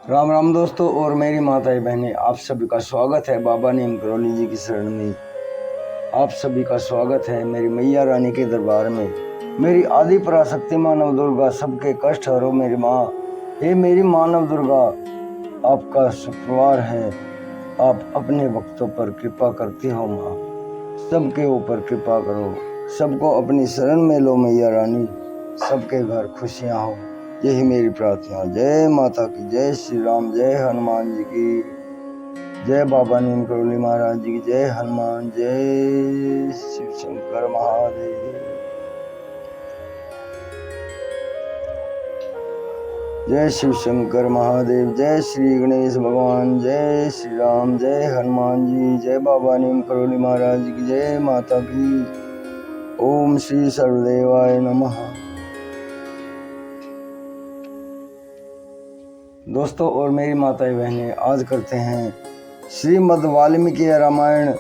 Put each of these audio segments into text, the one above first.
राम राम दोस्तों और मेरी माताएं बहनें, आप सभी का स्वागत है बाबा नीम करौली जी की शरण में। आप सभी का स्वागत है मेरी मैया रानी के दरबार में। मेरी आदि पराशक्ति माँ नव दुर्गा, सबके कष्ट हरो मेरी माँ। हे मेरी माँ नव दुर्गा, आपका शुक्रवार है, आप अपने भक्तों पर कृपा करती हो माँ। सबके ऊपर कृपा करो, सबको अपनी शरण में लो मैया रानी, सबके घर खुशियाँ हो, यही मेरी प्रार्थना। जय माता की, जय श्री राम, जय हनुमान जी की, जय बाबा नीम करौली महाराज जी की, जय हनुमान, जय शिव शंकर महादेव, जय शिव शंकर महादेव, जय श्री गणेश भगवान, जय श्री राम, जय हनुमान जी, जय बाबा नीम करौली महाराज जी की, जय माता की। ओम श्री सर्वदेवाय नमः। दोस्तों और मेरी माताएं बहनें, आज करते हैं श्रीमद् वाल्मीकि रामायण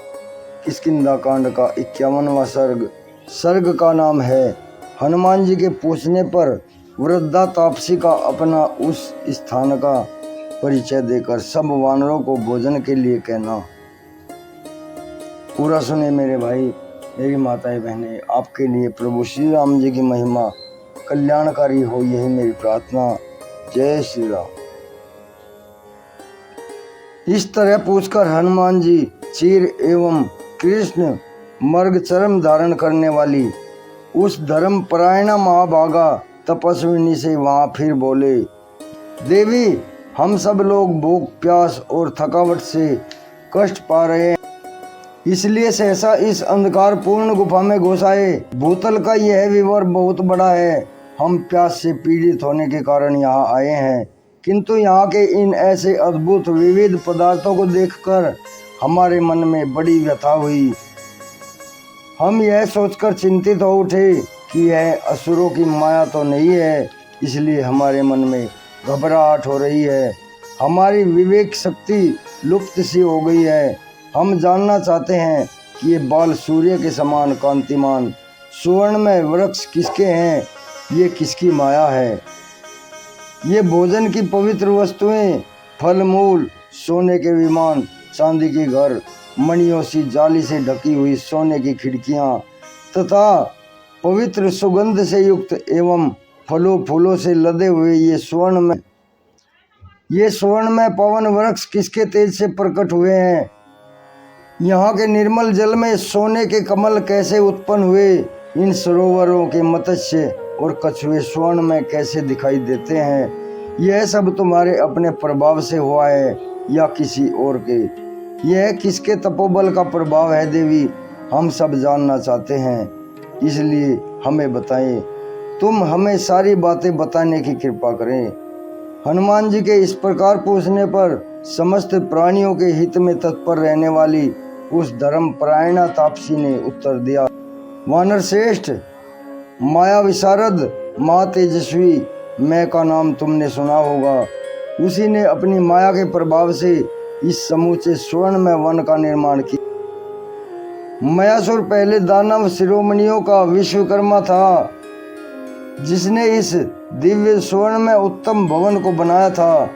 किष्किंधा कांड का 51वां सर्ग। सर्ग का नाम है हनुमान जी के पूछने पर वृद्धा तापसी का अपना उस स्थान का परिचय देकर सब वानरों को भोजन के लिए कहना। पूरा सुने मेरे भाई, मेरी माताएं बहनें, आपके लिए प्रभु श्री राम जी की महिमा कल्याणकारी हो, यही मेरी प्रार्थना। जय श्री राम। इस तरह पूछकर हनुमान जी चीर एवं कृष्ण मर्ग चरम धारण करने वाली उस धर्म परायणा महाभागा तपस्विनी से वहां फिर बोले, देवी, हम सब लोग भूख प्यास और थकावट से कष्ट पा रहे हैं, इसलिए सहसा इस अंधकार पूर्ण गुफा में घुस आए। भूतल का यह विवर बहुत बड़ा है, हम प्यास से पीड़ित होने के कारण यहाँ आए हैं, किंतु यहाँ के इन ऐसे अद्भुत विविध पदार्थों को देखकर हमारे मन में बड़ी व्यथा हुई। हम यह सोचकर चिंतित हो उठे कि यह असुरों की माया तो नहीं है, इसलिए हमारे मन में घबराहट हो रही है, हमारी विवेक शक्ति लुप्त सी हो गई है। हम जानना चाहते हैं कि ये बाल सूर्य के समान कांतिमान सुवर्ण में वृक्ष किसके हैं, ये किसकी माया है। ये भोजन की पवित्र वस्तुएं, फल मूल, सोने के विमान, चांदी के घर, मणियों सी जाली से ढकी हुई सोने की खिड़कियां तथा पवित्र सुगंध से युक्त एवं फलों फूलों से लदे हुए ये स्वर्ण में पवन वृक्ष किसके तेज से प्रकट हुए हैं। यहाँ के निर्मल जल में सोने के कमल कैसे उत्पन्न हुए, इन सरोवरों के मत्स्य और कछुए स्वर्ण में कैसे दिखाई देते हैं। यह सब तुम्हारे अपने प्रभाव से हुआ है या किसी और के, यह किसके तपोबल का प्रभाव है देवी, हम सब जानना चाहते हैं, इसलिए हमें बताएं। तुम हमें सारी बातें बताने की कृपा करें। हनुमान जी के इस प्रकार पूछने पर समस्त प्राणियों के हित में तत्पर रहने वाली उस धर्म परायणा तापसी ने उत्तर दिया, वानर श्रेष्ठ, माया विशारद माँ तेजस्वी मैं का नाम तुमने सुना होगा। उसी ने अपनी माया के प्रभाव से इस समूचे स्वर्ण में वन का निर्माण किया। मयासुर पहले दानव शिरोमणियों का विश्वकर्मा था, जिसने इस दिव्य स्वर्ण में उत्तम भवन को बनाया था।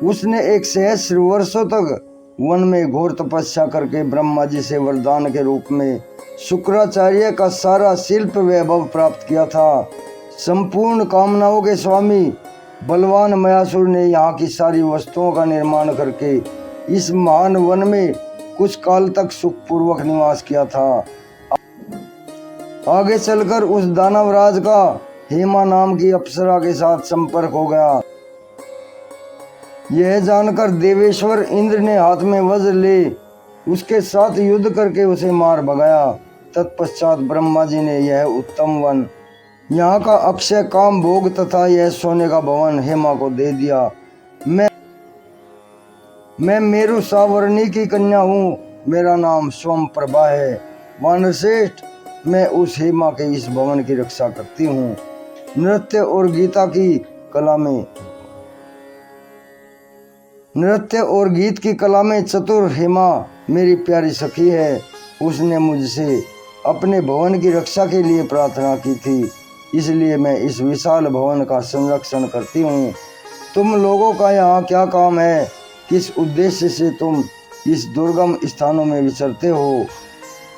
उसने 1 सहस्र वर्षों तक वन में घोर तपस्या करके ब्रह्मा जी से वरदान के रूप में शुक्राचार्य का सारा शिल्प वैभव प्राप्त किया था। संपूर्ण कामनाओं के स्वामी बलवान मयासुर ने यहाँ की सारी वस्तुओं का निर्माण करके इस महान वन में कुछ काल तक सुखपूर्वक निवास किया था। आगे चलकर उस दानवराज का हेमा नाम की अप्सरा के साथ संपर्क हो गया। यह जानकर देवेश्वर इंद्र ने हाथ में वज्र ले उसके साथ युद्ध करके उसे मार भगाया। तत्पश्चात ब्रह्मा जी ने यह उत्तम वन, यहाँ का अक्षय काम भोग तथा यह सोने का भवन हेमा को दे दिया। मैं मेरु सावर्णी की कन्या हूँ, मेरा नाम स्वयं प्रभा है। वानर श्रेष्ठ, मैं उस हेमा के इस भवन की रक्षा करती हूँ। नृत्य और गीत की कला में चतुर हेमा मेरी प्यारी सखी है। उसने मुझसे अपने भवन की रक्षा के लिए प्रार्थना की थी, इसलिए मैं इस विशाल भवन का संरक्षण करती हूँ। तुम लोगों का यहाँ क्या काम है? किस उद्देश्य से तुम इस दुर्गम स्थानों में विचरते हो?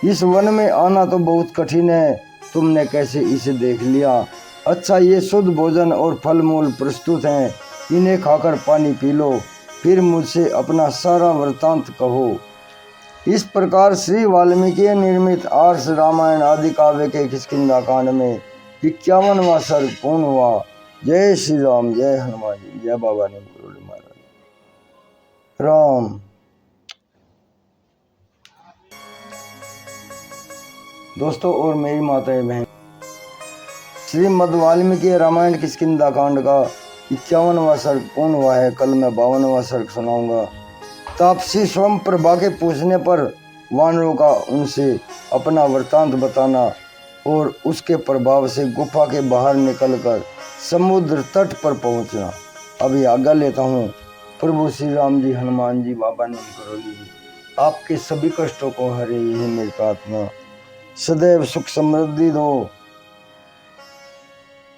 इस वन में आना तो बहुत कठिन है, तुमने कैसे इसे देख लिया? अच्छा, ये शुद्ध भोजन और फल मूल प्रस्तुत हैं, इन्हें खाकर पानी पी लो, फिर मुझसे अपना सारा वृत्तांत कहो। इस प्रकार श्री वाल्मीकि निर्मित आर्ष रामायण आदि काव्य के किष्किंधा कांड में 51वां सर्ग पूर्ण हुआ। जय श्री राम, जय हनुमान जी, जय बाबा नीम करोली महाराज। राम। दोस्तों और मेरी माताएं बहन, श्रीमद् वाल्मीकि रामायण किष्किंधा कांड का 51वां सर्ग पूर्ण हुआ है। कल मैं 52वां सर्ग सुनाऊंगा। तापसी स्वयं प्रभा के पूछने पर वानरों का उनसे अपना वृत्तांत बताना और उसके प्रभाव से गुफा के बाहर निकलकर समुद्र तट पर पहुंचना। अभी आज्ञा लेता हूँ। प्रभु श्री राम जी, हनुमान जी, बाबा नीम करोली जी, आपके सभी कष्टों को हरे, यही मेरी प्रार्थना। सदैव सुख समृद्धि दो।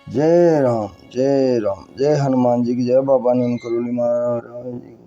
जय राम, जय राम, जय हनुमान जी की, जय बाबा नीम करोली महाराज जी।